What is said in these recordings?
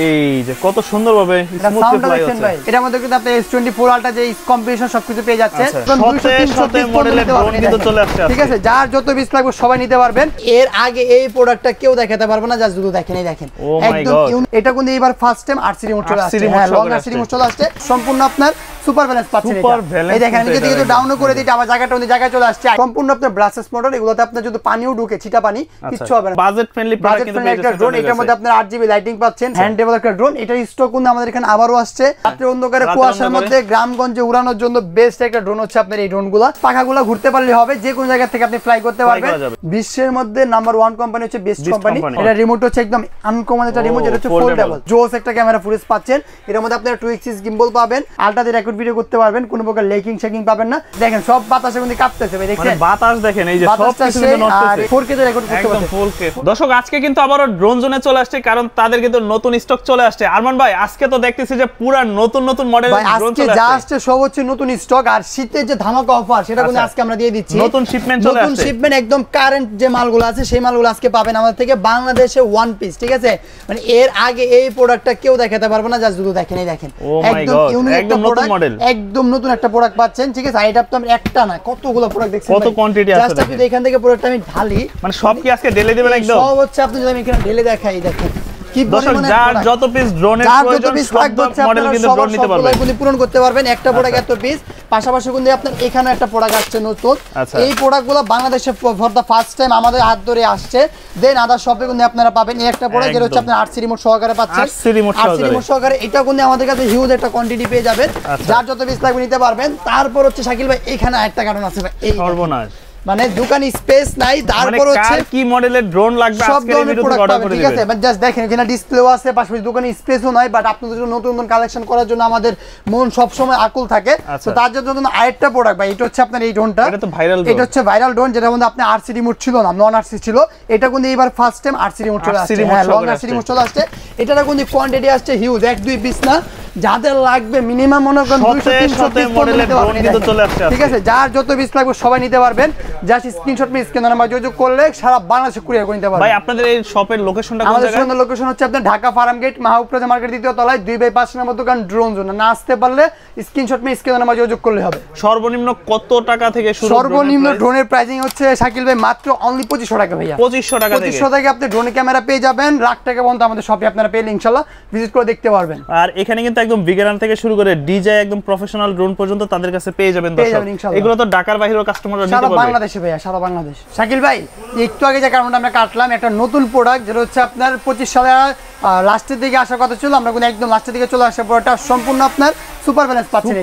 এই যে কত সুন্দরভাবে স্মুথলি ফ্লাই হচ্ছে ভাই এটার মধ্যে কিন্তু আপনি S24 আলট্রা যে কম্বিনেশন সবকিছু পেয়ে যাচ্ছেন। সাথে মডেলের ড্রোন কিন্তু চলে আসছে। ঠিক আছে, যার যত পিস লাগবে সবাই নিতে পারবেন। এর আগে এই প্রোডাক্টটা কেউ দেখাতে পারবে না, জাস্ট শুধু দেখেন। এই দেখেন একদম এটা কিন্তু এবার ফার্স্ট টাইম RC রিমোট চলে আসছে। হ্যাঁ, লং RC রিমোট চলে আসছে, সম্পূর্ণ আপনার সুপার ব্যালেন্স পাচ্ছেন। এই দেখেন আমি যদি ডাউনও করে দিই আবার জায়গাটা ওই জায়গায় চলে আসছে। সম্পূর্ণ আপনার ব্রাসেস মোটর, এগুলোতে আপনার যদি পানিও ঢুকে ছিটা পানি কিচ্ছু হবে না। বাজেট ফ্রেন্ডলি প্রোডাক্ট কিন্তু একটা ড্রোন, এটার মধ্যে আপনার 8GB লাইটিং পাচ্ছেন, হ্যান্ডেবল একটা ড্রোন। এটার স্টক কিন্তু আমাদের এখানে আবারও আসছে। রাত্রে অন্ধকারে কুয়াশার মধ্যে গ্রামগঞ্জে উড়ানোর জন্য বেস্ট একটা ড্রোন হচ্ছে আপনার এই ড্রোনগুলো। পাখাগুলো ঘুরতে পারলে হবে, যে কোনো জায়গা থেকে আপনি ফ্লাই করতে পারবেন। বিশ্বের মধ্যে নাম্বার 1 কোম্পানি হচ্ছে বেস্ট কোম্পানি। এটা রিমোট হচ্ছে একদম আনকমন একটা রিমোট, যেটা হচ্ছে ফোল্ডেবল। জোস একটা ক্যামেরা ফুটেজ পাচ্ছেন। এর মধ্যে আপনারা 2 এক্সিস গিম্বল পাবেন, আলট্রাতে রেকর্ড ভিডিও করতে পারবেন, কোনো প্রকার লেকিং শেকিং পাবেন না। দেখেন সব বাতাসে কিন্তু কাঁপতেছে ভাই, দেখছেন মানে বাতাস দেখেন, এই যে সব কিছু কিন্তু নড়তেছে। 4K তে রেকর্ড করতে পারবেন, 4K। দর্শক আজকে কিন্তু আবারো ড্রোন জোনে চলে আসছে, কারণ তাদের কিন্তু নতুন স্টক চলে আসছে। আরমান ভাই আজকে তো দেখতেছি যে পুরো নতুন মডেলের ড্রোন চলে আসছে। আজকে জাস্ট সব হচ্ছে নতুন স্টক, আর শীতের যে ধামাকা অফার সেটা কিন্তু আজকে আমরা দিয়ে দিচ্ছি। নতুন শিপমেন্ট চলে আসছে, নতুন শিপমেন্ট একদম কারেন্ট যে মালগুলো আছে সেই মালগুলো আজকে পাবেন আমাদের থেকে বাংলাদেশে ওয়ান পিস। ঠিক আছে, মানে এর আগে এই প্রোডাক্টটা কেউ দেখাতে পারবে না, জাস্ট শুধু দেখেন। এই দেখেন একদম ইউনিক একটা প্রোডাক্ট, একদম নতুন একটা প্রোডাক্ট পাচ্ছেন। ঠিক আছে, এটা তো আমরা একটা না কতগুলো প্রোডাক্ট দেখছি, কত কোয়ান্টিটি আছে। জাস্ট আপনি এখান থেকে প্রোডাক্টটা আমি ঢালি, মানে সব কি আজকে ঢেলে দিবেন একদম? সব হচ্ছে আপনি যদি আমি এখানে ঢেলে দেখাই, দেখেন কি পরিমাণে যার যত পিস ড্রোনের প্রয়োজন সব মডেল কিন্তু ড্রোন নিতে পারবেন, আপনি পূরণ করতে পারবেন। একটা প্রোডাক্ট এত পিস, পাশাপাশি কিন্তু আপনার এখানে একটা প্রোডাক্ট আসছে নতুন। এই প্রোডাক্টগুলো বাংলাদেশে ফর দা ফার্স্ট টাইম আমাদের হাত ধরে আসছে। দেন আদার শপে কিন্তু আপনারা পাবেন এই একটা প্রোডাক্ট, যেটা হচ্ছে আপনার RC রিমোট সহকারে পাচ্ছেন। RC রিমোট সহকারে এটা কিন্তু আমাদের কাছে হিউজ একটা কোয়ান্টিটি পেয়ে যাবেন, যার যত পিস লাগবে নিতে পারবেন। তারপর হচ্ছে শাকিল ভাই এখানে একটা কারণ আছে ভাই, এই সর্বনাশ, মানে দোকানে স্পেস নাই। তারপর হচ্ছে কি মডেলের ড্রোন লাগবে আজকে এই ভিডিওতে অর্ডার করে দিবেন। ঠিক আছে, বাট জাস্ট দেখেন এখানে ডিসপ্লেও আছে, পাশাপাশি দোকানে স্পেসও নাই, বাট আপনাদের জন্য নতুন নতুন কালেকশন করার জন্য আমাদের মন সব সময় আকুল থাকে। তো তার জন্য আরেকটা প্রোডাক্ট ভাই, এটা হচ্ছে আপনার এই ড্রোনটা। এটা তো ভাইরাল ড্রোন, এটা হচ্ছে ভাইরাল ড্রোন, যেটা মধ্যে আপনি RC রিমোট ছিল না, নন RC ছিল। এটা কিন্তু এবার ফার্স্ট টাইম RC রিমোট চলে আসছে। হ্যাঁ, লং RC রিমোট চলে আসছে। এটার কিন্তু কোয়ান্টিটি আসছে হিউজ, 1-2 পিস না, যাদের লাগবে মিনিমাম মনে করেন 200-300 পিস মডেলের ড্রোন কিন্তু চলে আসছে। ঠিক আছে, যার যত পিস লাগবে সবাই নিতে পারবেন। জাস্ট স্ক্রিনশট নিয়ে স্ক্রিনে নাম্বার যোগাযোগ করলে সারা বাংলাদেশে কুরিয়ার করে নিতে পারবেন। ভাই আপনাদের এই শপের লোকেশনটা কোন জায়গায়? আমাদের লোকেশন হচ্ছে আপনার ঢাকা ফার্ম গেট, মাহবুবপ্লাজা মার্কেট, দ্বিতীয় তলায় 2/5 নম্বর দোকান ড্রোন জোন। না আসতে পারলে স্ক্রিনশট নিয়ে স্ক্রিনে নাম্বার যোগাযোগ করলে হবে। সর্বনিম্ন কত টাকা থেকে শুরু? সর্বনিম্ন ড্রোনের প্রাইসিং হচ্ছে শাকিল ভাই মাত্র অনলি 2500 টাকা ভাইয়া। 2500 টাকা থেকে 2500 থেকে আপনি ড্রোন ক্যামেরা পেয়ে যাবেন। লাখ টাকা পর্যন্ত আমাদের শপে আপনারা পেলে ইনশাআল্লাহ ভিজিট করে দেখতে পারবেন। আর এখানে কিন্তু একদম বিগিনার থেকে শুরু করে ডিজাই একদম প্রফেশনাল ড্রোন পর্যন্ত তাদের কাছে পেয়ে যাবেন। এগুলো তো ঢাকার বাইরেও কাস্টমাররা নিতে পারবে, সারা বাংলাদেশে ভাইয়া, সারা বাংলাদেশ। শাকিল ভাই একটু আগে যে কারণটা আমরা কাটলাম, একটা নতুন প্রোডাক্ট যেটা হচ্ছে আপনার 25 সালে লাস্টের দিকে আসার কথা ছিল, আমরা কিন্তু একদম লাস্টের দিকে চলে আসার পরটা সম্পূর্ণ আপনার সুপার ব্যালেন্স পাচ্ছেন।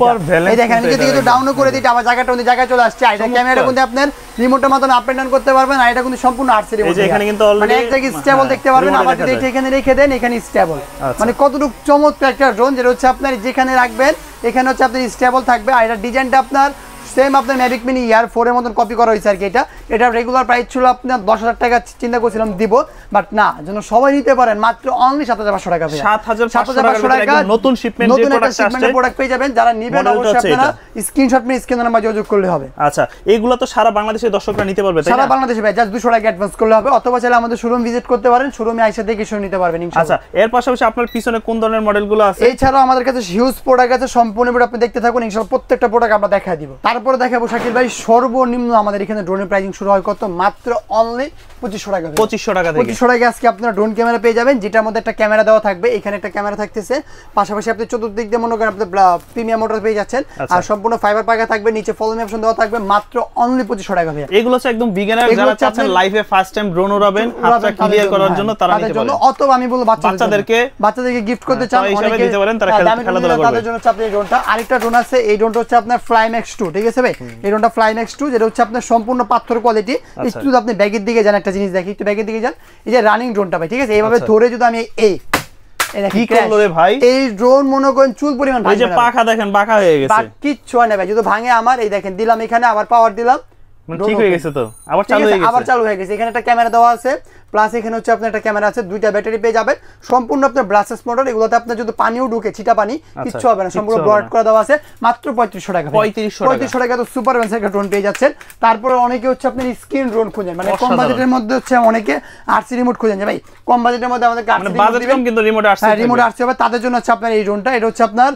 এই দেখেন আমি যদি ডাউনও করে দিই আবার জায়গাটা ওই জায়গায় চলে আসছে। এটা ক্যামেরা কিন্তু আপনার রিমোটের মাধ্যমে আপ এন্ড ডাউন করতে পারবেন, আর এটা কিন্তু সম্পূর্ণ RC রিমোট। এই যে এখানে কিন্তু অলরেডি মানে এক জায়গায় স্টেবল দেখতে পারবেন, আবার যদি এখানে রেখে দেন এখানে স্টেবল। মানে কতটুকু চমৎকার একটা ড্রোন, যেটা হচ্ছে আপনার যেখানে রাখবেন এখানে হচ্ছে আপনার স্টেবল থাকবে। আর এটা ডিজাইনটা আপনার সেম আপনার ম্যাভিক মিনি ইয়ার 4 এর মতন কপি করা হয়েছে আর কি। এটা রেগুলার প্রাইস ছিল আপনার 10,000 টাকা, চিন্তা করছিলাম দিব, বাট না, যেন সবাই নিতে পারেন মাত্র অনলি 7,500 টাকা। 7,500 টাকা নতুন শিপমেন্ট যে প্রোডাক্ট আসছে, প্রোডাক্ট পেয়ে যাবেন। যারা নেবেন অবশ্যই আপনারা স্ক্রিনশট নিয়ে স্ক্রিনে নাম্বার যোগাযোগ করলে হবে। আচ্ছা, এইগুলো তো সারা বাংলাদেশের দর্শকরা নিতে পারবে, তাই না? সারা বাংলাদেশে ভাই, জাস্ট 200 টাকা অ্যাডভান্স করলে হবে, অথবা চাইলে আমাদের শোরুম ভিজিট করতে পারেন, শোরুমে এসে দেখে শুনে নিতে পারবেন ইনশাআল্লাহ। আচ্ছা, এর পাশাপাশি আপনার পিছনে কোন ধরনের মডেলগুলো আছে? এছাড়াও আমাদের কাছে হিউজ প্রোডাক্ট আছে, সম্পূর্ণ ভিডিও আপনি দেখতে থাকুন, ইনশাআল্লাহ প্রত্যেকটা প্রোডাক্ট আমরা দেখাই দিব। তারপরে দেখাবো শাকিল ভাই সর্বনিম্ন আমাদের এখানে ড্রোনের প্রাইসিং শুরু হয় কত? মাত্র অনলি 2500 টাকা। 2500 টাকা থেকে 2500 টাকা আজকে আপনারা ড্রোন ক্যামেরা পেয়ে যাবেন, যেটার মধ্যে একটা ক্যামেরা দেওয়া থাকবে, এখানে একটা ক্যামেরা থাকতেছে, পাশাপাশি আপনি চতুর্দিক দিয়ে মনে করেন আপনি প্রিমিয়াম মোটর পেয়ে যাচ্ছেন। আর সম্পূর্ণ ফাইবার পাকা থাকবে, নিচে ফলোমি অপশন দেওয়া থাকবে, মাত্র অনলি 2500 টাকা ভাই। এগুলো হচ্ছে একদম বিগিনার যারা চাচ্ছেন লাইফে ফার্স্ট টাইম ড্রোন উড়াবেন, হাতটা ক্লিয়ার করার জন্য তারা নিতে পারেন। অথবা আমি বলবো বাচ্চাদেরকে গিফট করতে চান, অনেকে দিতে পারেন, তারা খেলাধুলা করবে, তাদের জন্য হচ্ছে আপনি এই ড্রোনটা। আরেকটা ড্রোন আছে, এই ড্রোনটা হচ্ছে আপনার FlyMax 2। ঠিক আছে ভাই, এই ড্রোনটা FlyMax 2, যেটা হচ্ছে আপনার সম্পূর্ণ পাথর কোয়ালিটি। একটু আপনি ব্যাগের দিকে যান, একটা জিনিস দেখি, একটু ব্যাগের দিকে যান, এই যে রানিং ড্রোনটা ভাই। ঠিক আছে, এইভাবে ধরে যদি আমি কি করলো রে ভাই, এই ড্রোন মনে করেন চুল পরিমাণ ভাঙে, এই যে পাখা দেখেন বাঁকা হয়ে গেছে, কিচ্ছু হয় না ভাই, যদি ভাঙে আমার এই দেখেন দিলাম এখানে, আবার পাওয়ার দিলাম, ঠিক হয়ে গেছে, তো আবার চালু হয়ে গেছে, আবার চালু হয়ে গেছে। এখানে একটা ক্যামেরা দেওয়া আছে, প্লাস এখানে হচ্ছে আপনার একটা ক্যামেরা আছে, দুইটা ব্যাটারি পেয়ে যাবেন, সম্পূর্ণ আপনার ব্রাসেস মোটর। এগুলোতে আপনার যদি পানিও ঢুকে, ছিটা পানি কিচ্ছু হবে না, সম্পূর্ণ ব্লড করে দেওয়া আছে, মাত্র 3500 টাকা। 3500 টাকা তো সুপার ভ্যান্স একটা ড্রোন পেয়ে যাচ্ছেন। তারপরে অনেকে হচ্ছে আপনার স্ক্রিন ড্রোন খুঁজেন, মানে কম বাজেটের মধ্যে হচ্ছে অনেকে আরসি রিমোট খুঁজেন যে ভাই কম বাজেটের মধ্যে আমাদের বাজেট কম কিন্তু রিমোট আরসি, হ্যাঁ রিমোট আরসি হবে, তাদের জন্য হচ্ছে আপনার এই ড্রোনটা। এটা হচ্ছে আপনার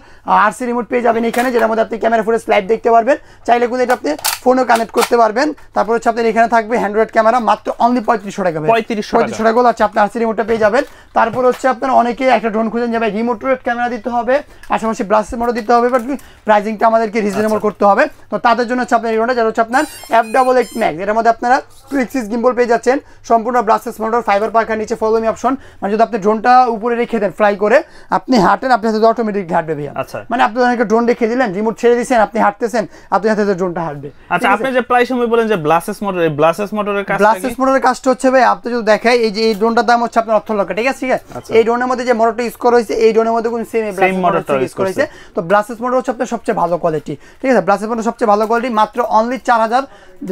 আরসি রিমোট পেয়ে যাবেন এখানে, যেটার মধ্যে আপনি ক্যামেরা ফুটেজ লাইভ দেখতে পারবেন, চাইলে কিন্তু এটা আপনি ফোনও কানেক্ট করতে পারবেন। তারপর হচ্ছে আপনার এখানে থাকবে অ্যান্ড্রয়েড ক্যামেরা, মাত্র অনলি 3500 টাকা। 3500 টাকা হচ্ছে আপনি আরসি রিমোটটা পেয়ে যাবেন। তারপর হচ্ছে আপনার অনেকে একটা ড্রোন খুঁজেন যে ভাই রিমোট ক্যামেরা দিতে হবে, পাশাপাশি ব্লাস্ট মোডও দিতে হবে, বাট প্রাইসিংটা আমাদেরকে রিজনেবল করতে হবে। তো তাদের জন্য হচ্ছে আপনার এই ড্রোনটা, যেটা হচ্ছে আপনার F88 Max, এর মধ্যে আপনারা 2 এক্সিস গিম্বল পেয়ে যাচ্ছেন, সম্পূর্ণ ব্লাস্টেস মোটর, ফাইবার পাখার নিচে ফলো মি অপশন, মানে যদি আপনি ড্রোনটা উপরে রেখে দেন ফ্লাই করে, আপনি হাঁটেন, আপনি হাতে অটোমেটিকলি হাঁটবে ভাইয়া। মানে আপনি অনেকে ড্রোন রেখে দিলেন, রিমোট ছেড়ে দিয়েছেন, আপনি হাঁটতেছেন, আপনি হাতে ড্রোনটা হাঁটবে। আচ্ছা, আপনি যে প্রায় সময় বলেন যে ব্লাস্টেস মোটর, এই ব্লাস্টেস মোটরের কাজটা কি? ব্লাস্টেস মোটরের কাজটা হচ্ছে ভাই, আপনি যদি দেখাই, এই যে এই ড্রোনটার দাম হচ্ছে আপনার 8 লক্ষ, ঠিক আছে? ঠিক আছে, এই ড্রোনের মধ্যে যে মোটরটা ইউজ করা হয়েছে, এই ড্রোনের মধ্যে কোন সেম মোটরটা ইউজ করা হয়েছে। তো ব্লাস্টেস মোটর হচ্ছে আপনার সবচেয়ে ভালো কোয়ালিটি, ঠিক আছে? ব্লাস্টেস মোটর সবচেয়ে ভালো কোয়ালিটি, মাত্র অনলি 4000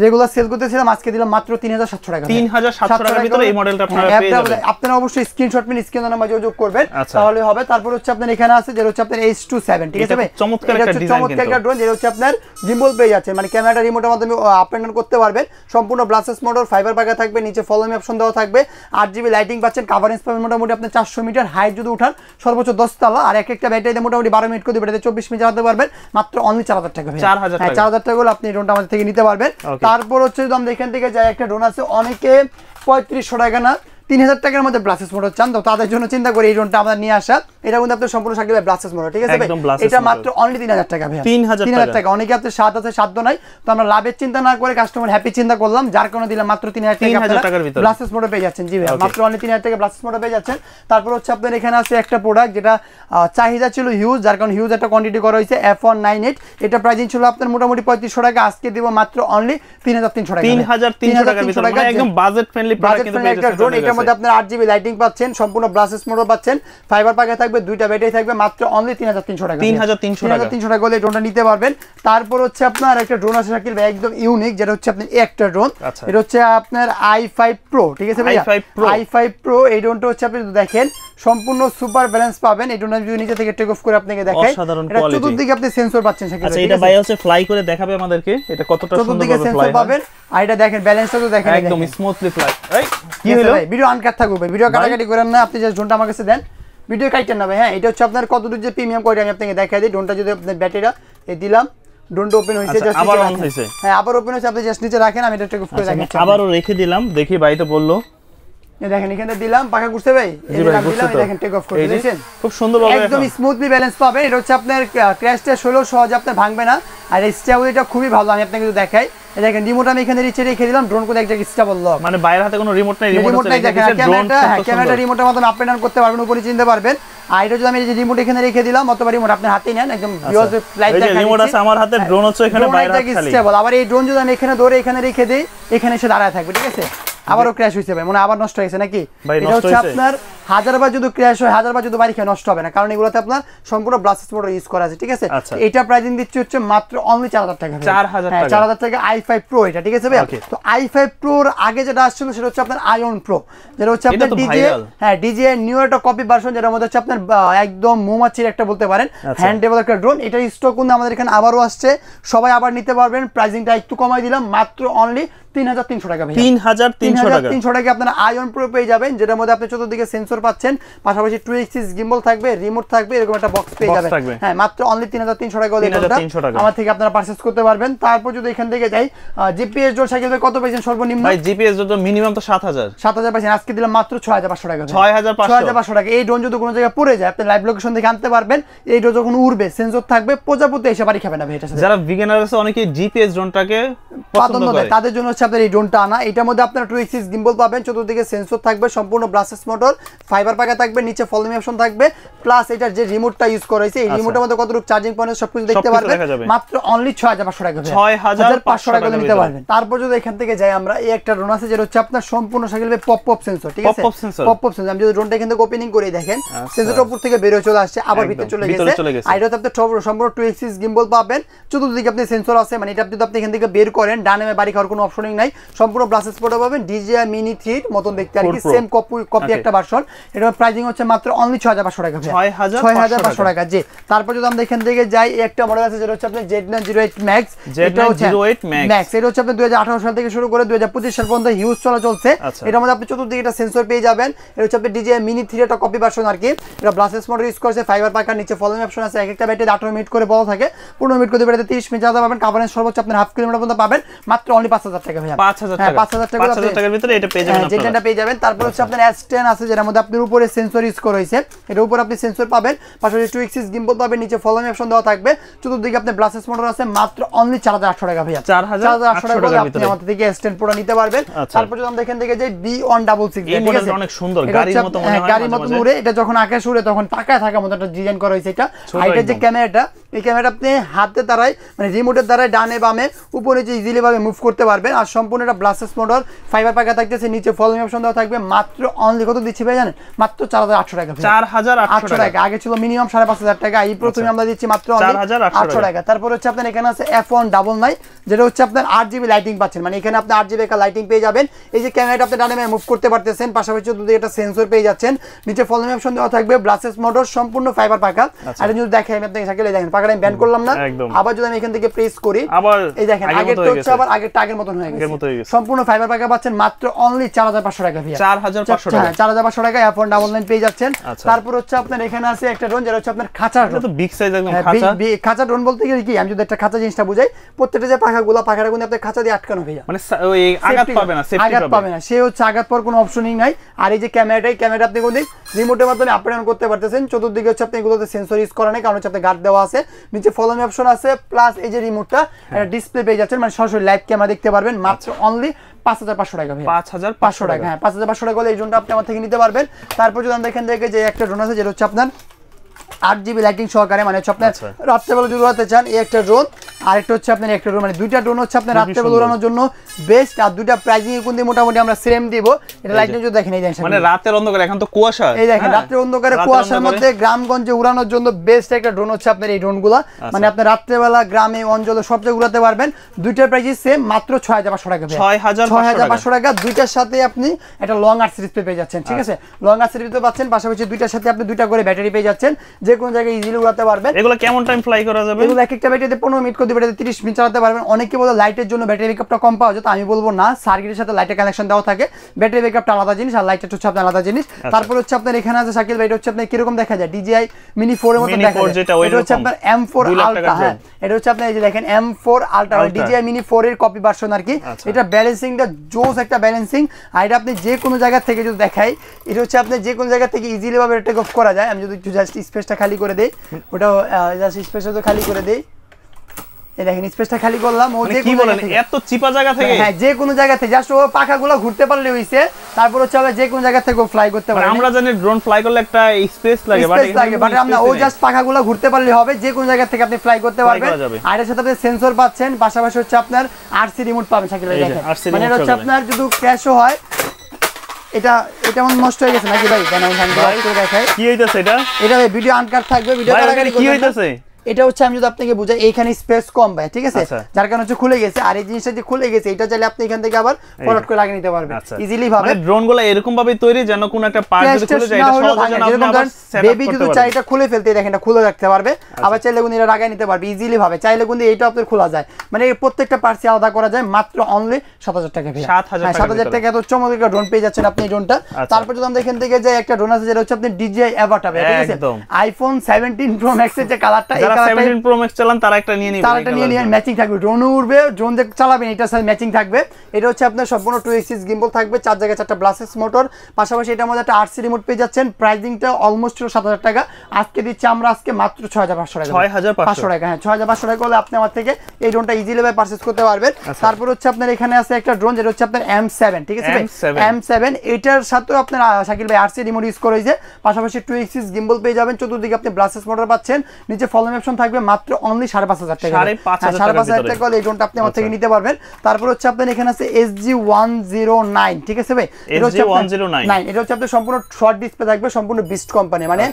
রেগুলার সেল করতেছিলাম, আজকে দিলাম মাত্র 3700 টাকা। 3700 টাকার ভিতরে এই মডেলটা আপনারা পেয়ে যাবেন। আপনারা অবশ্যই স্ক্রিনশট নিয়ে স্ক্রিন নাম্বার যোগাযোগ করবেন, তাহলে হবে। তারপর হচ্ছে আপনার এখানে আছে যেটা হচ্ছে আপনার H27, ঠিক আছে ভাই? চমৎকার একটা ডিজাইন, কিন্তু চমৎকার একটা ড্রোন, যেটা হচ্ছে আপনার গিম্বল পেয়ে যাচ্ছে, মানে ক্যামেরাটা রিমোটের মাধ্যমে আপ এন্ড ডাউন করতে পারবেন, সম্পূর্ণ ব্লাস্টেস মোটর, ফাইবার পাখা থাকবে, নিচে ফলো মি অপশন দেওয়া থাকবে, 8GB লাইটিং পাচ্ছেন, কভারেজ পাবেন মোটামুটি আপনি 400 মিটার, হাইট যদি উঠান সর্বোচ্চ 10 তলা, আর একটা ব্যাটারিতে মোটামুটি 12 মিনিট করে ব্যাটারিতে 24 মিনিট চালাতে পারবেন, মাত্র অনলি 4000 টাকা। 4000 টাকা হলে আপনি ড্রোনটা আমাদের থেকে নিতে পারবেন। তারপর হচ্ছে যদি আমরা এখান থেকে যাই, একটা ড্রোন আছে, অনেকে 3500 টাকা না 3000 টাকার মধ্যে ব্লাস্টেস মোটর চান, তো তাদের জন্য চিন্তা করে এই ড্রোনটা আমরা নিয়ে আসা। এটা কিন্তু আপনার সম্পূর্ণ সাকিব ভাই ব্লাস্টেস মোটর, ঠিক আছে ভাই? এটা মাত্র অনলি 3000 টাকা ভাই, 3000 টাকা। অনেকে আপনার স্বাদ আছে, সাধ্য নাই, তো আমরা লাভের চিন্তা না করে কাস্টমার হ্যাপি চিন্তা করলাম, যার কারণে দিলাম মাত্র 3000 টাকার ভিতরে ব্লাস্টেস মোটর পেয়ে যাচ্ছেন। জি ভাই, মাত্র অনলি 3000 টাকা ব্লাস্টেস মোটর পেয়ে যাচ্ছেন। তারপর হচ্ছে আপনার এখানে আছে একটা প্রোডাক্ট, যেটা চাহিদা ছিল হিউজ, যার কারণে হিউজ একটা কোয়ান্টিটি করা হয়েছে, F198। এটা প্রাইসিং ছিল আপনার মোটামুটি 3500 টাকা, আজকে দিব মাত্র অনলি 3300 টাকা। 3300 টাকার ভিতরে, মানে একদম বাজেট ফ্রেন্ডলি প্রোডাক্ট কিন্তু পেয়ে যাচ্ছেন। এটার মধ্যে আপনার 8GB লাইটিং পাচ্ছেন, সম্পূর্ণ ব্লাস্টেস মোটর পাচ্ছেন, ফাইবার পাখা থাকবে, দুইটা ব্যাটারি থাকবে, মাত্র অনলি 3300 টাকা। 3300 টাকা হলে ড্রোনটা নিতে পারবেন। তারপর হচ্ছে আপনার একটা ড্রোন আছে শাকিল ভাই, একদম ইউনিক, যেটা হচ্ছে আপনার একটা ড্রোন, এটা হচ্ছে আপনার i5 Pro, ঠিক আছে ভাই? i5 Pro এই ড্রোনটা হচ্ছে আপনি দেখেন সম্পূর্ণ সুপার ব্যালেন্স পাবেন। এই ড্রোনটা যদি নিচে থেকে টেক অফ করে আপনাকে দেখাই, এটা চতুর্দিকে আপনি সেন্সর পাচ্ছেন শাকিল ভাই। আচ্ছা, এটা ভাই হচ্ছে ফ্লাই করে দেখাবে আমাদেরকে, এটা কতটা সুন্দরভাবে ফ্লাই পাবেন, আর এটা দেখেন ব্যালেন্সটা তো দেখেন একদম স্মুথলি ফ্লাই। এই কি হলো ভাই, ভিডিও আনকাট থাকবে ভাই, ভিডিও কাটাকাটি করেন না, আপনি যে ড্রোনটা আমার কাছে দেন, ভিডিও কাটেন না ভাই। হ্যাঁ, এটা হচ্ছে আপনার কতদূর যে প্রিমিয়াম কোয়ালিটি আমি আপনাকে দেখাই দিই। ড্রোনটা যদি আপনার ব্যাটারিটা এই দিলাম, ড্রোনটা ওপেন হইছে, জাস্ট আবার অন হইছে, হ্যাঁ আবার ওপেন হইছে, আপনি জাস্ট নিচে রাখেন, আমি এটা টেক অফ করে দেখাচ্ছি। আবারও রেখে দিলাম, দেখি ভাই তো বললো, এই দেখেন এখানে দিলাম, পাখা ঘুরছে ভাই, এই দিলাম, এই দেখেন টেক অফ করে দিয়েছেন, খুব সুন্দরভাবে একদম স্মুথলি ব্যালেন্স পাবেন। এটা হচ্ছে আপনার ক্র্যাশ টেস্ট হলো সহজে আপনার ভাঙবে না, আর স্টেবিলিটিটা খুবই ভালো। আমি আপনাকে একটু দেখাই, এই দেখেন রিমোট আমি এখানে নিচে রেখে দিলাম, ড্রোন কোন এক জায়গায় স্টেবল লক, মানে বাইরের হাতে কোনো রিমোট নাই, রিমোট নাই দেখেন, ক্যামেরাটা রিমোটের মতো আপ এন্ড ডাউন করতে পারবেন, উপরে চিনতে পারবেন। আর এটা যদি আমি এই যে রিমোট এখানে রেখে দিলাম, অথবা রিমোট আপনি হাতে নেন, একদম ভিউয়ার্স লাইট দেখাচ্ছি, রিমোট আছে আমার হাতে, ড্রোন হচ্ছে এখানে বাইরে খালি স্টেবল। আবার এই ড্রোন যদি আমি এখানে ধরে এখানে রেখে দেই, এখানে এসে দাঁড়ায় থাকবে, ঠিক আছে? আবারও ক্র্যাশ হইছে ভাই, মানে আবার নষ্ট হয়েছে নাকি? এটা হচ্ছে আপনার 1000 বার যদি ক্র্যাশ হয়, 1000 বার যদি বাড়ি খেয়ে নষ্ট হবে না, কারণ এগুলোতে আপনার সম্পূর্ণ ব্লাস্টেস মোটর ইউজ করা আছে, ঠিক আছে? এটা প্রাইসিং দিচ্ছি হচ্ছে মাত্র অনলি 4000 টাকা। 4000 টাকা i5 Pro এটা, ঠিক আছে ভাই? তো i5 Pro এর আগে যেটা আসছিল সেটা হচ্ছে আপনার Ion Pro, যেটা হচ্ছে আপনার ডিজে, হ্যাঁ ডিজে নিউ একটা কপি ভার্সন, যেটার মধ্যে হচ্ছে আপনার একদম মৌমাছির একটা বলতে পারেন হ্যান্ডেবল একটা ড্রোন। এটা স্টক কিন্তু আমাদের এখানে আবারও আসছে, সবাই আবার নিতে পারবেন। প্রাইসিংটা একটু কমাই দিলাম, মাত্র অনলি 3300 টাকা ভাই। 3300 টাকা আপনারা Ion Pro পেয়ে যাবেন, যেটার মধ্যে আপনি চতুর্দিকে সেন্সর পাচ্ছেন, পাশাপাশি 2 এক্সিস গিম্বল থাকবে, রিমোট থাকবে, এরকম একটা বক্স পেয়ে যাবেন। হ্যাঁ, মাত্র অনলি 3300 টাকা হলে আমার থেকে আপনারা পারচেজ করতে পারবেন। তারপর যদি এখান থেকে যাই, জিপিএস ড্রোন শাকিল ভাই কত পেয়েছেন সর্বনিম্ন? ভাই জিপিএস ড্রোন মিনিমাম তো 7000 পাইছেন, আজকে দিলাম মাত্র 6500 টাকা। 6500 টাকা। এই ড্রোন যদি কোনো জায়গায় পড়ে যায়, আপনি লাইভ লোকেশন থেকে আনতে পারবেন। এই ড্রোন যখন উড়বে, সেন্সর থাকবে, প্রজাপতি এসে বাড়ি খাবে না ভাই। এটা যারা বিগিনার আছে, অনেকে জিপিএস ড্রোনটাকে পছন্দ করে, তাদের জন্য হচ্ছে আপনার এই ড্রোনটা আনা। এটার মধ্যে আপনারা 2 এক্সিস গিম্বল পাবেন, চতুর্দিকে সেন্সর থাকবে, সম্পূর্ণ ব্লাস্টেস মোটর, ফাইবার পাকা থাকবে, নিচে ফলোমি অপশন থাকবে, প্লাস এটার যে রিমোটটা ইউজ করা হয়েছে এই রিমোটের মধ্যে কতটুকু চার্জিং পয়েন্ট সবকিছু দেখতে পারবেন মাত্র অনলি 6500 টাকা। 6500 টাকা নিতে পারবেন। তারপর যদি এখান থেকে যাই আমরা, এই একটা ড্রোন আছে যেটা হচ্ছে আপনার সম্পূর্ণ শাকিল ভাই পপ আপ সেন্সর, ঠিক আছে? Pop up sensor. আমি যদি ড্রোনটা এখান থেকে ওপেনিং করে দেখেন সেন্সরটা উপর থেকে বের হয়ে চলে আসছে, আবার ভিতরে চলে গেছে। আর এটাতে আপনি সম্পূর্ণ 2 এক্সিস গিম্বল পাবেন, চতুর্দিকে আপনি সেন্সর আছে, মানে এটা যদি আপনি এখান থেকে বের করেন ডানে বাড়ি খাওয়ার কোনো অপশনই নাই, সম্পূর্ণ ব্লাস্ট স্পটে পাবেন DJI Mini 3 এর মতন দেখতে, আর কি সেম কপি একটা ভার্সন। এটা প্রাইসিং হচ্ছে মাত্র অনলি 6500 টাকা। 6500 টাকা। জি। তারপর যদি আমরা এখান থেকে যাই, একটা মডেল আছে যেটা হচ্ছে আপনার Z908 Max। এটা হচ্ছে Max, এটা হচ্ছে আপনার 2018 সাল থেকে শুরু করে 2025 সাল পর্যন্ত হিউজ চলা চলছে। এটার মধ্যে আপনি চতুর্দিকে একটা সেন্সর পেয়ে যাবেন। এটা হচ্ছে আপনার DJI Mini 3 একটা কপি ভার্সন আর কি। এটা ব্লাস্টেস মোটর ইউজ করছে, ফাইবার পাকার, নিচে ফলোমি অপশন আছে। একটা ব্যাটারি 18 মিনিট করে বড় থাকে, 15 মিনিট করে ব্যাটারিতে 30 মিনিট চালাতে পারবেন। কভারেজ সর্বোচ্চ আপনার হাফ কিলোমিটার পর্যন্ত পাবেন মাত্র অনলি 5000 টাকা ভাইয়া। 5000 টাকা। 5000 টাকার ভিতরে এটা পেয়ে যাবেন আপনারা। যেটা পেয়ে যাবেন। তারপর হচ্ছে আপনার S10 আছে যেটার মধ্যে আপনার উপরে সেন্সর ইউজ করা হয়েছে, এর উপর আপনি সেন্সর পাবেন, পাশাপাশি 2 এক্সিস গিম্বল পাবেন, নিচে ফলোমি অপশন দেওয়া থাকবে, চতুর্দিকে আপনি ব্লাস্টেস মোটর আছে, মাত্র অনলি 4800 টাকা ভাইয়া। 4800 টাকা আপনি আমাদের থেকে S10 Pro নিতে পারবেন। তারপর যদি আমরা এখান থেকে যাই B166, এই মডেলটা অনেক সুন্দর, গাড়ির মতো মনে হয়, গাড়ির মতো উড়ে। এটা যখন আকাশ উড়ে তখন তাকায় থাকার মতো একটা ডিজাইন করা হয়েছে এটা। আর এটা যে ক্যামেরাটা, এই ক্যামেরাটা আপনি হাতে দ্বারাই, মানে রিমোটের দ্বারাই ডানে বামে উপরে যে ইজিলি ভাবে মুভ করতে পারবেন। আর সম্পূর্ণ একটা ব্লাস্টেস মোটর, ফাইবার পাকা থাকতেছে, নিচে ফলোমি অপশন দেওয়া থাকবে, মাত্র অনলি কত দিচ্ছি ভাই জানেন? মাত্র 4800 টাকা। 4800 টাকা। আগে ছিল মিনিমাম 5500 টাকা, এই প্রথমে আমরা দিচ্ছি মাত্র 4800 টাকা। তারপর হচ্ছে আপনার এখানে আছে F199, যেটা হচ্ছে আপনার 8GB লাইটিং পাচ্ছেন, মানে এখানে আপনি 8GB একটা লাইটিং পেয়ে যাবেন। এই যে ক্যামেরাটা আপনি ডানে বামে মুভ করতে পারতেছেন, পাশাপাশি দুদিকে একটা সেন্সর পেয়ে যাচ্ছেন, নিচে ফলোমি অপশন দেওয়া থাকবে, ব্লাস্টেস মোটর, সম্পূর্ণ ফাইবার পাকা। আর যদি দেখেন আমি আপনাকে সাকিলে দেখেন পাকাটা আমি ব্যান্ড করলাম না, আবার যদি আমি এখান থেকে প্রেস করি, আবার এই দেখেন আগেরটা হচ্ছে আবার আগেরটা আগের মতন হয়ে গেছে। সম্পূর্ণ ফাইবার পাকা পাচ্ছেন মাত্র অনলি 4500 টাকা ভাইয়া। 4500 টাকা। 4500 টাকা F199 পেয়ে যাচ্ছেন। তারপর হচ্ছে আপনার এখানে আছে একটা ড্রোন যেটা হচ্ছে আপনার খাঁচা ড্রোন। এটা তো বিগ সাইজ একদম খাঁচা। খাঁচা ড্রোন বলতে গেলে কি, আমি যদি একটা খাঁচা জিনিসটা বুঝাই, প্রত্যেকটা যে পাখাটা কিন্তু আপনি খাঁচা দিয়ে আটকানো ভাইয়া, মানে ওই আঘাত পাবে না, সেফটি আঘাত পাবে না, সে হচ্ছে আঘাত পাওয়ার কোনো অপশনই নাই। আর এই যে ক্যামেরা আপনি কোন দিক রিমোটের মাধ্যমে আপ ডাউন করতে পারতেছেন, চতুর্দিকে হচ্ছে আপনি এগুলোতে সেন্সর ইউজ করা নেই, কারণ হচ্ছে আপনি গার্ড দেওয়া আছে, নিচে ফলোমি অপশন আছে, প্লাস এই যে রিমোটটা এটা ডিসপ্লে পেয়ে যাচ্ছেন, মানে সরাসরি লাইভ ক্যামেরা দেখতে পারবেন, মাত্র অনলি 5500 টাকা ভাই। 5500 টাকা। হ্যাঁ, 5500 টাকা হলে এই ড্রোনটা আপনি আমার থেকে নিতে পারবেন। তারপর যদি আমরা এখান থেকে যে একটা ড্রোন আছে যেটা হচ্ছে আপনার 8GB লাইটিং সহকারে, মানে হচ্ছে আপনার রাত্রেবেলা যদি উড়াতে চান এই একটা ড্রোন, আর একটা হচ্ছে আপনার একটা ড্রোন, মানে দুইটা ড্রোন হচ্ছে আপনার রাত্রেবেলা উড়ানোর জন্য বেস্ট। আর দুইটা প্রাইসিং এর কোন মোটামুটি আমরা সেম দিব। এটা লাইটিং যদি দেখেন, এই দেখেন মানে রাতের অন্ধকারে, এখন তো কুয়াশা, এই দেখেন রাতের অন্ধকারে কুয়াশার মধ্যে গ্রামগঞ্জে উড়ানোর জন্য বেস্ট একটা ড্রোন হচ্ছে আপনার এই ড্রোনগুলো। মানে আপনি রাত্রেবেলা গ্রামে অঞ্চলে সব জায়গায় উড়াতে পারবেন। দুইটার প্রাইস সেম, মাত্র 6500 টাকা। 6500 টাকা। দুইটার সাথে আপনি একটা লং আর্ট সিরিজ পেয়ে যাচ্ছেন, ঠিক আছে? লং আর্ট সিরিজ পাচ্ছেন, পাশাপাশি দুইটার সাথে আপনি দুইটা করে ব্যাটারি পেয়ে যাচ্ছেন, যে কোনো জায়গায় ইজিলি উড়াতে পারবেন। এগুলো কেমন টাইম ফ্লাই করা যাবে? এগুলো এক একটা ব্যাটারিতে 15 মিনিট করে ব্যাটারিতে 30 মিনিট চালাতে পারবেন। অনেকে বলে লাইটের জন্য ব্যাটারি ব্যাকআপটা কম পাওয়া যায়, তো আমি বলবো না, সার্কিটের সাথে লাইটের কানেকশন দেওয়া থাকে, ব্যাটারি ব্যাকআপটা আলাদা জিনিস আর লাইটটা হচ্ছে আপনার আলাদা জিনিস। তারপর হচ্ছে আপনার এখানে আছে শাকিল ভাই, এটা হচ্ছে আপনার কিরকম দেখা যায়, DJI Mini 4 এর মতো দেখা যায়। এটা হচ্ছে আপনার M4 Ultra। হ্যাঁ, এটা হচ্ছে আপনার এই যে দেখেন M4 Ultra, DJI Mini 4 এর কপি ভার্সন আর কি। এটা ব্যালেন্সিংটা জোস একটা ব্যালেন্সিং। আর এটা আপনি যে কোনো জায়গা থেকে যদি দেখাই, এটা হচ্ছে আপনি যে কোনো জায়গা থেকে ইজিলি ভাবে টেক অফ করা যায়। আমি যদি একটু জাস্ট স্পেসটা খালি করে দেই, ওটা জাস্ট স্পেসটা তো খালি করে দেই, এই দেখেন স্পেসটা খালি করলাম। ও যে কি বলেন, এত চিপা জায়গা থেকে? হ্যাঁ, যে কোনো জায়গা থেকে জাস্ট ও পাখাগুলো ঘুরতে পারলে হইছে। তারপর হচ্ছে যে কোনো জায়গা থেকে ফ্লাই করতে পারে। আমরা জানি ড্রোন ফ্লাই করলে একটা স্পেস লাগে, বাট আমরা ও জাস্ট পাখাগুলো ঘুরতে পারলে হবে, যে কোনো জায়গা থেকে আপনি ফ্লাই করতে পারবেন। আর এর সাথে আপনি সেন্সর পাচ্ছেন, পাশাপাশি হচ্ছে আপনার RC রিমোট পাবেন শাকিল ভাই। দেখেন মানে এটা হচ্ছে আপনার যদি ক্র্যাশও হয়, এটা নষ্ট হয়ে গেছে নাকি ভাই? জানেন আমি দেখাই কি হইতাছে এটা। এটা ভাই ভিডিও আনকাট থাকবে, ভিডিও কি হইতাছে এটা হচ্ছে আমি যদি আপনাকে বুঝাই, এইখানে স্পেস কম ভাই, ঠিক আছে, যার কারণে হচ্ছে খুলে গেছে। আর এই জিনিসটা যে খুলে গেছে, এটা চাইলে আপনি এখান থেকে আবার ফরওয়ার্ড করে লাগিয়ে নিতে পারবেন ইজিলি ভাবে। মানে ড্রোনগুলো এরকম ভাবে তৈরি যেন কোন একটা পার্ট যদি খুলে যায়, এটা সহজে যেন আপনি আবার সেটআপ বেবি যদি চাই এটা খুলে ফেলতে, দেখেন এটা খুলে রাখতে পারবে, আবার চাইলে কিন্তু এটা লাগাই নিতে পারবে ইজিলি ভাবে, চাইলে কিন্তু এইটা আপনার খোলা যায়, মানে প্রত্যেকটা পার্টস আলাদা করা যায়, মাত্র অনলি 7000 টাকা। 7000 টাকা এত চমৎকার ড্রোন পেয়ে যাচ্ছেন আপনি এই ড্রোনটা। তারপর যদি আমরা এখান থেকে যাই, একটা ড্রোন আছে যেটা হচ্ছে আপনি DJI Avata, ঠিক আছে, iPhone 17 Pro Max এর যে কালারটা, এই 17 Pro Max চালান তারা একটা নিয়ে নিবেন, তারা একটা নিয়ে নিবেন, ম্যাচিং থাকবে, ড্রোন উড়বে, ড্রোন যে চালাবেন এটার সাথে ম্যাচিং থাকবে। এটা হচ্ছে আপনার সম্পূর্ণ 2 এক্সিস গিম্বল থাকবে, 4 জায়গায় 4টা ব্লাসেস মোটর, পাশাপাশি এটার মধ্যে একটা আরসি রিমোট পেয়ে যাচ্ছেন। প্রাইসিংটা অলমোস্ট ছিল 7000 টাকা, আজকে দিচ্ছি আমরা আজকে মাত্র 6500 টাকা। 6500 টাকা, হ্যাঁ 6500 টাকা হলে আপনি আমার থেকে এই ড্রোনটা ইজিলি ভাবে পারচেজ করতে পারবেন। তারপর হচ্ছে আপনার এখানে আছে একটা ড্রোন যেটা হচ্ছে আপনার M7, ঠিক আছে ভাই, M7 এটার সাথেও আপনার শাকিল ভাই আরসি রিমোট ইউজ করেছে, পাশাপাশি 2 এক্সিস গিম্বল পেয়ে যাবেন, চতুর্দিকে আপনি ব্লাসেস মোটর পাচ্ছেন, নিচে ফলোইং অপশন থাকবে, মাত্র অনলি 5500 টাকা। 5500 টাকা হলে এই ড্রোনটা আপনি আমার থেকে নিতে পারবেন। তারপর হচ্ছে আপনার এখানে আছে SG-109, ঠিক আছে ভাই, এটা হচ্ছে আপনার সম্পূর্ণ শর্ট ডিসপ্লে থাকবে, সম্পূর্ণ বিস্ট কোম্পানি, মানে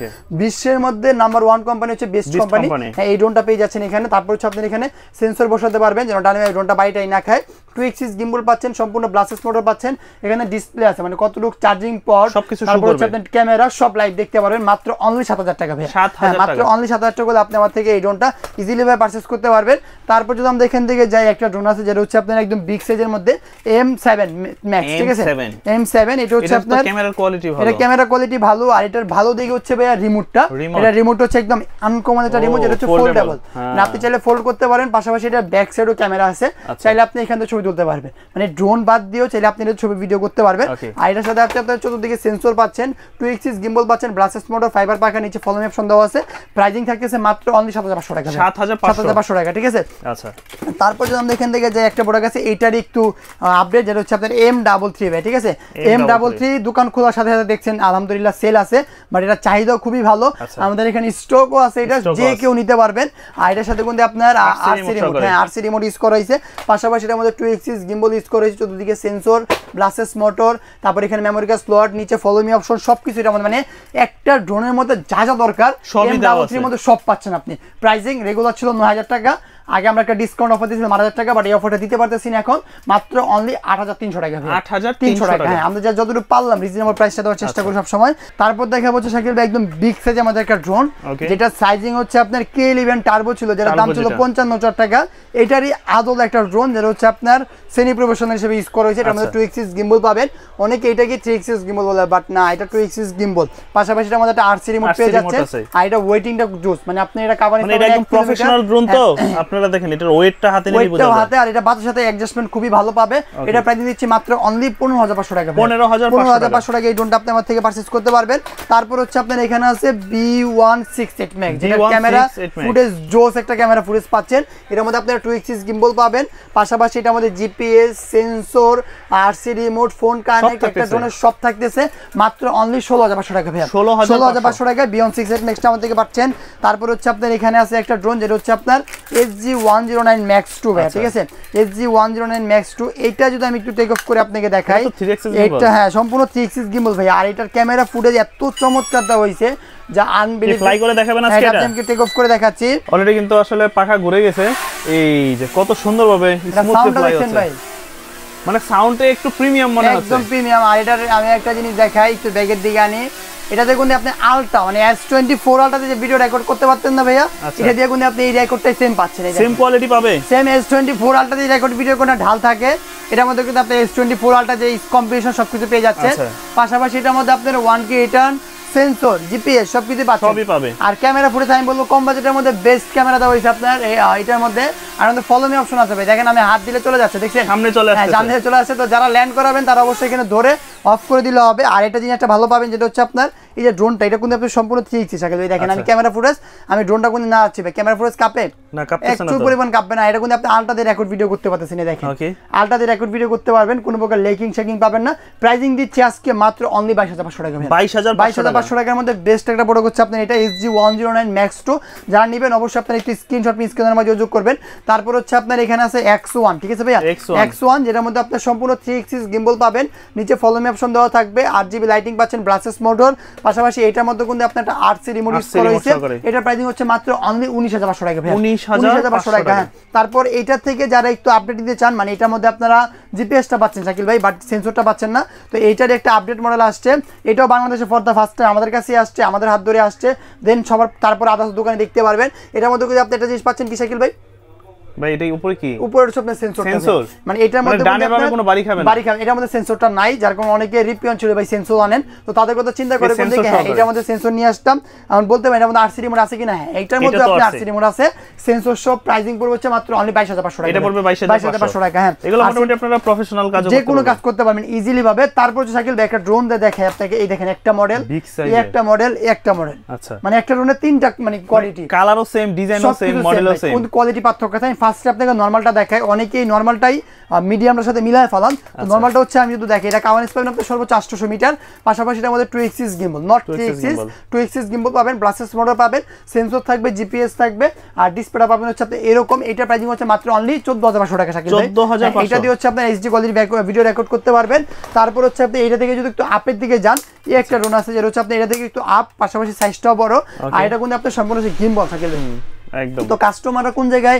বিশ্বের মধ্যে নাম্বার 1 কোম্পানি হচ্ছে বেস্ট কোম্পানি। হ্যাঁ এই ড্রোনটা পেয়ে যাচ্ছেন এখানে। তারপর হচ্ছে আপনি এখানে সেন্সর বসাতে পারবেন যেন ডানে ড্রোনটা বাইটাই না খায়। 2 এক্সিস গিম্বল পাচ্ছেন, সম্পূর্ণ ব্লাসেস মোটর পাচ্ছেন, এখানে ডিসপ্লে আছে মানে কতটুকু চার্জিং পট, তারপর হচ্ছে আপনার ক্যামেরা সব লাইভ দেখতে পারবেন, মাত্র অনলি 7000 টাকা ভাই। মাত্র অনলি 7000 টাকা হলে আপনি আমার থেকে এই ড্রোনটা ইজিলি ভাবে পারচেজ করতে পারবেন। তারপর যদি আমরা এখান থেকে যাই, একটা ড্রোন আছে যেটা হচ্ছে আপনার একদম বিগ সাইজের মধ্যে M7 Max, ঠিক আছে, M7 এটা হচ্ছে আপনার ক্যামেরার কোয়ালিটি ভালো, এটা ক্যামেরা কোয়ালিটি ভালো। আর এটার ভালো দিকে হচ্ছে ভাই রিমোটটা, এটা রিমোট হচ্ছে একদম আনকমন একটা রিমোট, যেটা হচ্ছে ফোল্ডেবল, আপনি চাইলে ফোল্ড করতে পারেন, পাশাপাশি এটা ব্যাক সাইডও ক্যামেরা আছে, চাইলে আপনি এখান থেকে ছবি তুলতে পারবেন, মানে ড্রোন বাদ দিয়েও চাইলে আপনি এটা ছবি ভিডিও করতে পারবেন। আর এটার সাথে আপনি আপনার চতুর্দিকে সেন্সর পাচ্ছেন, 2 এক্সিস গিম্বল পাচ্ছেন, ব্লাসেস মোটর, ফাইবার পাখা, নিচে ফলোইং অপশন দেওয়া আছে। প্রাইসিং থাকতেছে মাত্র অনলি 7500 টাকা, 7500 টাকা, ঠিক আছে। আচ্ছা তারপর যদি আমরা এখান থেকে যে একটা প্রোডাক্ট আছে এটার একটু আপডেট, যেটা হচ্ছে আপনার M33 ভাই, ঠিক আছে, M33 দোকান খোলার সাথে সাথে দেখছেন আলহামদুলিল্লাহ সেল আছে, বাট এটা চাহিদাও খুবই ভালো, আমাদের এখানে স্টকও আছে, এটা যে কেউ নিতে পারবেন। আর এটার সাথে কিন্তু আপনার আরসি রিমোট ইউজ করা হয়েছে, পাশাপাশি এটার মধ্যে 2 এক্সিস গিম্বল ইউজ করা হয়েছে, চতুর্দিকে সেন্সর, ব্লাসেস মোটর, তারপর এখানে মেমোরি কার্ড স্লট, নিচে ফলো মি অপশন, সবকিছু এটার মধ্যে, মানে একটা ড্রোনের মধ্যে যা যা দরকার M33 এর মধ্যে সব পাচ্ছেন আপনি। প্রাইসিং রেগুলার ছিল 9000 টাকা, আগে আমরা একটা ডিসকাউন্ট অফার দিয়েছিলাম 8000 টাকা, বাট এই অফারটা দিতে পারতেছি না এখন, মাত্র অনলি 8300 টাকা। 8300 টাকা, হ্যাঁ আমরা যতটুকু পারলাম রিজনেবল প্রাইসটা দেওয়ার চেষ্টা করি সব সময়। তারপর দেখা হচ্ছে শাকিল ভাই একদম বিগ সাইজ আমাদের একটা ড্রোন, যেটা সাইজিং হচ্ছে আপনার K11 টার্বো ছিল, যেটা দাম ছিল 55000 টাকা, এটারই আদল একটা ড্রোন, যেটা হচ্ছে আপনার সেমি প্রফেশনাল হিসেবে ইউজ করা হয়েছে। এটার মধ্যে 2 এক্সিস গিম্বল পাবেন, অনেকে এটাকে 3 এক্সিস গিম্বল বলে, বাট না, এটা 2 এক্সিস গিম্বল, পাশাপাশি এটার মধ্যে একটা আরসি রিমোট পেয়ে যাচ্ছে। আর এটা ওয়েটিংটা জোস, মানে আপনি এটা কভার মানে এটা একদম প্রফেশনাল ড্রোন, তো আপনারা দেখেন এটার ওয়েটটা হাতে নিয়ে বোঝা যায়, হাতে, আর এটা বাতাসের সাথে অ্যাডজাস্টমেন্ট খুবই ভালো পাবে। এটা প্রাইস দিচ্ছি মাত্র অনলি 15500 টাকা, 15500 টাকা এই ড্রোনটা আপনি আমার থেকে পারচেজ করতে পারবেন। তারপর হচ্ছে আপনার এখানে আছে B168 Max, যেটা ক্যামেরা ফুটেজ জোস একটা ক্যামেরা ফুটেজ পাচ্ছেন, এটার মধ্যে আপনারা 2 এক্সিস গিম্বল পাবেন, পাশাপাশি এটার মধ্যে GPS, sensor, RC remote, phone connect, একটা ড্রোনের সব থাকতেছে, মাত্র অনলি 16500 টাকা ভাই, 16500 টাকা B168 Max আমার থেকে পাচ্ছেন। তারপর হচ্ছে আপনার এখানে আছে একটা ড্রোন, যেটা হচ্ছে আপনার SG-109 Max 2 ভাই, ঠিক আছে, SG-109 Max 2, এটা যদি আমি একটু টেক অফ করে আপনাকে দেখাই, এটা হ্যাঁ সম্পূর্ণ 3 এক্সিস গিম্বল ভাই, আর এটার ক্যামেরা ফুটেজ এত চমৎকার দেওয়া হয়েছে যা আনবিলিভেবল। ফ্লাই করে দেখাবেন আজকে, এটা আমি টেক অফ করে দেখাচ্ছি। অলরেডি কিন্তু আসলে পাখা ঘুরে গেছে, এই যে কত সুন্দরভাবে স্মুথলি ফ্লাই হচ্ছে ভাই, মানে সাউন্ডে একটু প্রিমিয়াম মনে হচ্ছে, একদম প্রিমিয়াম। আর এটার আমি একটা জিনিস দেখাই, একটু ব্যাগের দিকে আনি, এটা দেখুন আপনি আলটা মানে S24 আলটাতে যে ভিডিও রেকর্ড করতে পারতেন না ভাইয়া, এটা দিয়ে কিন্তু আপনি এই রেকর্ডটাই সেম পাচ্ছেন, সেম কোয়ালিটি পাবে, সেম S24 আলটা দিয়ে রেকর্ড ভিডিও কোনো ঢাল থাকে, এটার মধ্যে কিন্তু আপনি S24 আলটা যে কম্পিটিশন সবকিছু পেয়ে যাচ্ছে, পাশাপাশি এটার মধ্যে আপনার 1K রিটার্ন, সেন্সর, জিপিএস সবকিছু পাবে। আর ক্যামেরা ফুটেজ আমি বলবো কম বাজেটের মধ্যে বেস্ট ক্যামেরা দেওয়া হয়েছে আপনার এটার মধ্যে। আর আমাদের ফলো মি অপশন আছে ভাই, দেখেন আমি হাত দিলে চলে যাচ্ছে, দেখছেন সামনে চলে আসছে, সামনে চলে আসছে। তো যারা ল্যান্ড করাবেন তারা অবশ্যই এখানে ধরে অফ করে দিলে হবে। আর এটা জিনিস একটা ভালো পাবেন, যেটা হচ্ছে আপনার এই যে ড্রোনটা, এটা কিন্তু আপনি সম্পূর্ণ 3 এক্সিস শাকিল ভাই, দেখেন আমি ক্যামেরা ফুটেজ, আমি ড্রোনটা কিন্তু না আছে ভাই, ক্যামেরা ফুটেজ কাঁপে না, কাঁপতেছে না, একটু পরিমাণ কাঁপবে না, এটা কিন্তু আপনি আলটা দিয়ে রেকর্ড ভিডিও করতে পারতেছেন, দেখেন আলটা দিয়ে রেকর্ড ভিডিও করতে পারবেন, কোনো প্রকার লেকিং শেকিং পাবেন না। প্রাইসিং দিচ্ছি আজকে মাত্র অনলি 22500 টাকা, 22500 টাকার মধ্যে বেস্ট একটা প্রোডাক্ট হচ্ছে আপনার এটা SG-109 Max 2। যারা নেবেন অবশ্যই আপনার একটু স্ক্রিনশট স্ক্রিনের মাঝে যোগ করবেন। তারপর হচ্ছে আপনার এখানে আছে X1, ঠিক আছে ভাইয়া, X1 যেটার মধ্যে আপনার সম্পূর্ণ 3 এক্সিস গিম্বল পাবেন, নিচে ফলো মি অপশন দেওয়া থাকবে, RGB লাইটিং পাচ্ছেন, ব্লাসেস মোটর, পাশাপাশি এটার মধ্যে কিন্তু আপনার একটা আরসি রিমোট ইউজ করা হয়েছে। এটা প্রাইসিং হচ্ছে মাত্র অনলি 19500 টাকা ভাইয়া, 19500 টাকা। তারপর এইটার থেকে যারা একটু আপডেট দিতে চান, মানে এটার মধ্যে আপনারা জিপিএসটা পাচ্ছেন শাকিল ভাই, বাট সেন্সরটা পাচ্ছেন না, তো এইটার একটা আপডেট মডেল আসছে, এটাও বাংলাদেশে ফর দ্য ফার্স্ট টাইম আমাদের কাছে আসছে, আমাদের হাত ধরে আসছে, দেন সবার তারপর আদার্স দোকানে দেখতে পারবেন। এটার মধ্যে কিন্তু আপনি একটা জিনিস পাচ্ছেন কি শাকিল ভাই, ভাই এটাই উপরে কি উপরে হচ্ছে আপনার সেন্সর মানে এটার মধ্যে ডানে বামে কোনো বাড়ি খাবে না এটার মধ্যে সেন্সরটা নাই যার কারণে অনেকে রিপিয়ন ছিল ভাই সেন্সর আনেন তো তাদের কথা চিন্তা করে কোন দিকে হ্যাঁ এটার মধ্যে সেন্সর নিয়ে আসতাম আমি বলতে পারি এটার মধ্যে আরসি রিমোট আছে কিনা হ্যাঁ এটার মধ্যে আপনার আরসি রিমোট আছে সেন্সর সব প্রাইসিং পড়বে হচ্ছে মাত্র অনলি 22500 টাকা এটা পড়বে 22500 টাকা হ্যাঁ এগুলো মোটামুটি আপনারা প্রফেশনাল কাজ যে কোনো কাজ করতে পারবেন ইজিলি ভাবে তারপর যে সাইকেল একটা ড্রোন দিয়ে দেখাই আপনাকে এই দেখেন একটা মডেল এই একটা মডেল আচ্ছা মানে একটা ড্রোনে তিনটা মানে কোয়ালিটি কালারও সেম ডিজাইনও সেম মডেলও সেম কোন কোয়ালিটি পার্থক্য আছে আমি ফার্স্টে আপনাকে নরমালটা দেখাই অনেকেই নরমালটাই মিডিয়ামটার সাথে মিলায় ফেলান তো নরমালটা হচ্ছে আমি যদি দেখি এটা কাভারেজ পাবেন আপনি সর্বোচ্চ 800 মিটার পাশাপাশি এর মধ্যে 2 axis gimbal not 3 axis 2 axis gimbal পাবেন ব্লাসেস মোটর পাবেন সেন্সর থাকবে জিপিএস থাকবে আর ডিসপ্লেটা পাবেন হচ্ছে আপনি এরকম এটা প্রাইসিং হচ্ছে মাত্র অনলি 14500 টাকা শাকিল ভাই 14500 এটা দিয়ে হচ্ছে আপনি এইচডি কোয়ালিটি ভিডিও রেকর্ড করতে পারবেন তারপর হচ্ছে আপনি এটা থেকে যদি একটু আপের দিকে যান এই একটা ড্রোন আছে যেটা হচ্ছে আপনি এটা থেকে একটু আপ পাশাপাশি সাইজটাও বড় আর এটা কিন্তু আপনি সম্পূর্ণ গিম্বল শাকিল ভাই একদম তো কাস্টমাররা কোন জায়গায়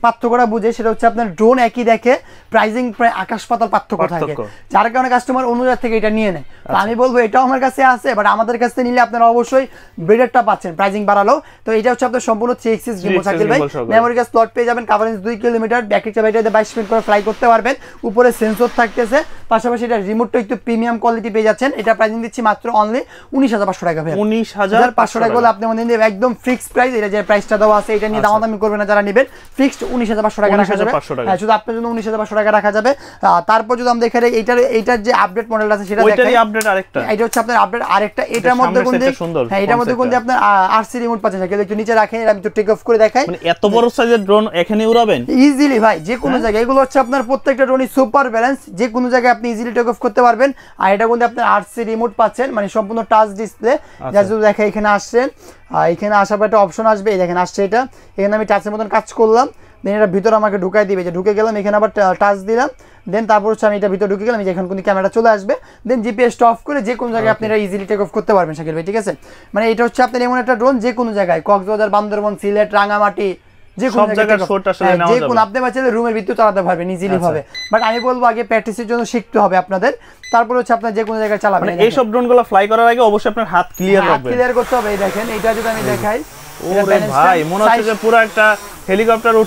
পার্থক্যটা বুঝে সেটা হচ্ছে আপনার ড্রোন একই দেখে প্রাইসিং প্রায় আকাশ পাতাল পার্থক্য থাকে যার কারণে কাস্টমার অন্য জায়গা থেকে এটা নিয়ে নেয় তো আমি বলবো এটাও আমার কাছে আছে বাট আমাদের কাছে নিলে আপনারা অবশ্যই ব্রেডারটা পাচ্ছেন প্রাইসিং বাড়ালো তো এটা হচ্ছে আপনার সম্পূর্ণ 3 এক্সিস গিম্বল শাকিল ভাই মেমোরি কার্ড স্লট পেয়ে যাবেন কভারেজ 2 কিলোমিটার ব্যাটারি চার্জারটা 22 মিনিট করে ফ্লাই করতে পারবেন উপরে সেন্সর থাকতেছে পাশাপাশি এটা রিমোটটা একটু প্রিমিয়াম কোয়ালিটি পেয়ে যাচ্ছেন এটা প্রাইসিং দিচ্ছি মাত্র অনলি 19500 টাকা ভাই 19500 টাকা বলে আপনি মনে নিন একদম ফিক্সড প্রাইস এটা যে প্রাইসটা দেওয়া আছে এটা নিয়ে দামাদামি করবেন না যারা নেবেন ফিক্সড 19500 টাকা রাখা যাবে হ্যাঁ শুধু আপনার জন্য 19500 টাকা রাখা যাবে তারপর যদি আমরা দেখে এইটার যে আপডেট মডেল আছে সেটা দেখাই ওইটারই আপডেট আরেকটা এটা হচ্ছে আপনার আপডেট আরেকটা এটার মধ্যে কোন যে হ্যাঁ এটার মধ্যে কোন যে আপনার আরসি রিমোট পাচ্ছেন সেটা একটু নিচে রাখেন আমি একটু টেক অফ করে দেখাই মানে এত বড় সাইজের ড্রোন এখানে উড়াবেন ইজিলি ভাই যে কোনো জায়গায় এগুলো হচ্ছে আপনার প্রত্যেকটা ড্রোনই সুপার ব্যালেন্স যে কোনো জায়গায় আপনি ইজিলি টেক অফ করতে পারবেন আর এটা কিন্তু আপনার আরসি রিমোট পাচ্ছেন মানে সম্পূর্ণ টাচ ডিসপ্লে যা যদি দেখা এখানে আসছেন এখানে আসার পর একটা অপশন আসবে এই দেখেন আসছে এটা এখানে আমি টাচের মতন কাজ করলাম দেন এটা ভিতরে আমাকে ঢুকাই দিবে যে ঢুকে গেলাম এখানে আবার টাচ দিলাম দেন তারপর হচ্ছে আমি এটা ভিতরে ঢুকে গেলাম এখন কিন্তু ক্যামেরা চলে আসবে দেন জিপিএস অফ করে যে কোনো জায়গায় আপনি এটা ইজিলি টেক অফ করতে পারবেন শাকিল ভাই ঠিক আছে মানে এটা হচ্ছে আপনার এমন একটা ড্রোন যে কোনো জায়গায় কক্সবাজার বান্দরবন সিলেট রাঙামাটি যে কোন জায়গায় শট আসলে নেওয়া যাবে যে কোন আপনি বাচ্চাদের রুমের ভিতরে চালাতে পারবেন ইজিলি ভাবে বাট আমি বলবো আগে প্র্যাকটিসের জন্য শিখতে হবে আপনাদের তারপর হচ্ছে আপনারা যে কোন জায়গায় চালাবেন মানে এই সব ড্রোনগুলো ফ্লাই করার আগে অবশ্যই আপনার হাত ক্লিয়ার রাখবেন ক্লিয়ার করতে হবে এই দেখেন এটা যদি আমি দেখাই ওরে ভাই মনে হচ্ছে যে পুরো একটা হেলিকপ্টার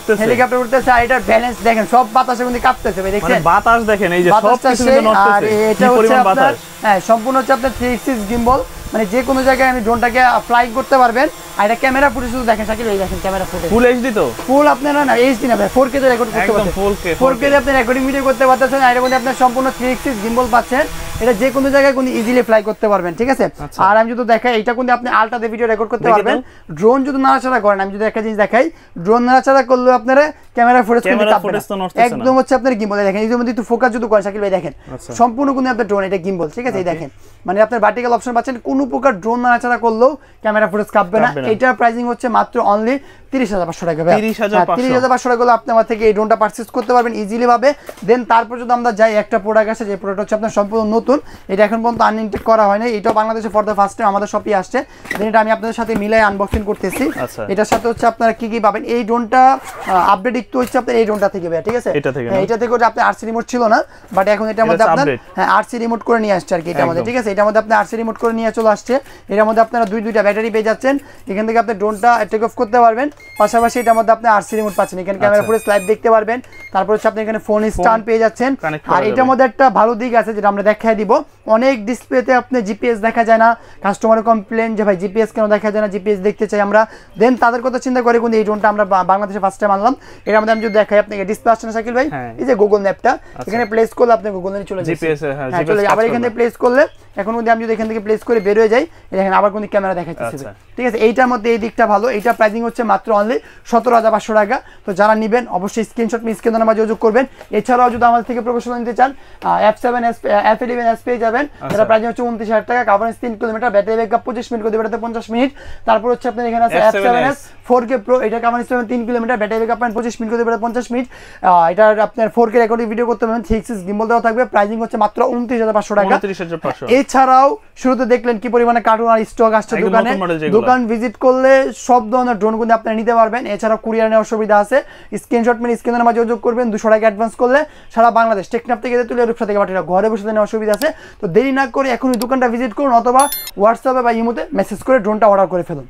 উঠতেছে আর এটা ব্যালেন্স দেখেন সব বাতাসে কিন্তু কাঁপতেছে ভাই দেখেন মানে বাতাস দেখেন এই যে সব কিছু নড়তেছে আর এটা হচ্ছে আপনার হ্যাঁ সম্পূর্ণ হচ্ছে আপনার 3 এক্সিস গিম্বল মানে যে কোনো জায়গায় আমি ড্রোনটাকে ফ্লাই করতে পারবেন আর এটা ক্যামেরা ফুটেজ শুধু দেখেন শাকিল এই দেখেন ক্যামেরা ফুটেজ ফুল এইচডি তো ফুল আপনারা না এইচডি না ভাই 4K তে রেকর্ড করতে পারবেন একদম 4K তে আপনি রেকর্ডিং ভিডিও করতে পারতেছেন আর এর মধ্যে আপনি সম্পূর্ণ 3 এক্সিস গিম্বল পাচ্ছেন এটা যে কোনো জায়গায় কোন ইজিলি ফ্লাই করতে পারবেন ঠিক আছে আর আমি যদি দেখাই এটা কিন্তু আপনি আলট্রা দিয়ে ভিডিও রেকর্ড করতে পারবেন ড্রোন যদি নাড়াচাড়া করেন আমি যদি একটা জিনিস দেখাই ড্রোন নাড়াচাড়া করলে আপনারা ক্যামেরা ফুটেজ একদম হচ্ছে আপনার গিম্বল দেখেন এই মধ্যে একটু ফোকাস যদি করেন শাকিল ভাই দেখেন সম্পূর্ণ কোন আপনার ড্রোন এটা গিম্বল ঠিক আছে এই দেখেন মানে আপনার ভার্টিক্যাল অপশন পাচ্ছেন কোনো প্রকার ড্রোন নাড়াচাড়া করলেও ক্যামেরা ফুটেজ কাঁপবে না এটার প্রাইসিং হচ্ছে মাত্র অনলি 30500 টাকা 30500 টাকা আপনি আমার থেকে এই ড্রোনটা পারচেজ করতে পারবেন ইজিলি ভাবে দেন তারপর যদি আমরা যাই একটা প্রোডাক্ট আছে যে প্রোডাক্ট হচ্ছে আপনার সম্পূর্ণ নতুন এটা এখন পর্যন্ত আনইনটেক করা হয় না এটাও বাংলাদেশে ফর দ্য ফার্স্ট টাইম আমাদের শপে আসছে দেন এটা আমি আপনাদের সাথে মিলাই আনবক্সিং করতেছি এটার সাথে হচ্ছে আপনারা কি কি পাবেন এই ড্রোনটা আপডেট একটু হচ্ছে আপনার এই ড্রোনটা থেকে ভাই ঠিক আছে এটা থেকে আপনি আরসি রিমোট ছিল না বাট এখন এটার মধ্যে আপনার হ্যাঁ আরসি রিমোট করে নিয়ে আসছে আর কি এটার মধ্যে ঠিক আছে এটার মধ্যে আপনি আরসি রিমোট করে নিয়ে চলে আসছে এটার মধ্যে আপনারা দুইটা ব্যাটারি পেয়ে যাচ্ছেন এখান থেকে আপনি ড্রোনটা টেক অফ করতে পারবেন পাশাপাশি এটার মধ্যে আপনি আরসি রিমোট পাচ্ছেন এখানে ক্যামেরা ফুটেজ লাইভ দেখতে পারবেন তারপর হচ্ছে আপনি এখানে ফোন স্ট্যান্ড পেয়ে যাচ্ছেন আর এটার মধ্যে একটা ভালো দিক আছে যেটা আমরা দেখাই দিব অনেক ডিসপ্লেতে আপনি জিপিএস দেখা যায় না কাস্টমার কমপ্লেন যে ভাই জিপিএস কেন দেখা যায় না জিপিএস দেখতে চাই আমরা দেন তাদের কথা চিন্তা করে কিন্তু এই ড্রোনটা আমরা বাংলাদেশে ফার্স্ট টাইম আনলাম এর মধ্যে আমি যদি দেখাই আপনাকে ডিসপ্লে আসছে না শাকিল ভাই এই যে গুগল ম্যাপটা এখানে প্লেস করলে আপনি গুগল এ চলে যাবে জিপিএস হ্যাঁ চলে আবার এখানে প্লেস করলে এখন যদি আমি যদি এখান থেকে প্লেস করে বের হয়ে যাই দেখেন আবার কোন ক্যামেরা দেখাইতেছে ঠিক আছে এইটার মধ্যে এই দিকটা ভালো এইটা প্রাইসিং হচ্ছে মাত্র অনলি 17500 টাকা তো যারা নেবেন অবশ্যই স্ক্রিনশট নিয়ে স্ক্রিনে নাম্বার যোগাযোগ করবেন এছাড়াও যদি আমাদের থেকে প্রফেশনাল নিতে চান F7S F11S পেয়ে যাবেন এটা প্রাইসিং হচ্ছে 29000 টাকা coverage 3 kilometre battery backup 25 minute করে দিবে এটাতে 50 মিনিট তারপর হচ্ছে আপনার এখানে আছে F7S 4K Pro এটা coverage 3 kilometre battery backup 25 minute করে দিবে 50 মিনিট এটা আপনার 4K রেকর্ডিং ভিডিও করতে পারবেন 3 এক্সিস গিম্বল দেওয়া থাকবে প্রাইসিং হচ্ছে মাত্র 29500 টাকা 29500 এছাড়াও শুরুতে দেখলেন কি পরিমাণে কার্টুন আর স্টক আসছে দোকানে দোকান ভিজিট করলে সব ধরনের ড্রোনগুলো আপনি নিতে পারবেন এছাড়াও কুরিয়ার নেওয়ার সুবিধা আছে স্ক্রিনশট মেরে স্ক্রিনের নাম্বার যোগাযোগ করবেন 200 টাকা অ্যাডভান্স করলে সারা বাংলাদেশ টেকনাফ থেকে তুলে রূপসা থেকে পাঠিয়ে ঘরে বসে নেওয়ার সুবিধা আছে তো দেরি না করে এখনই দোকানটা ভিজিট করুন অথবা হোয়াটসঅ্যাপে বা ইমোতে মেসেজ করে ড্রোনটা অর্ডার করে ফেলুন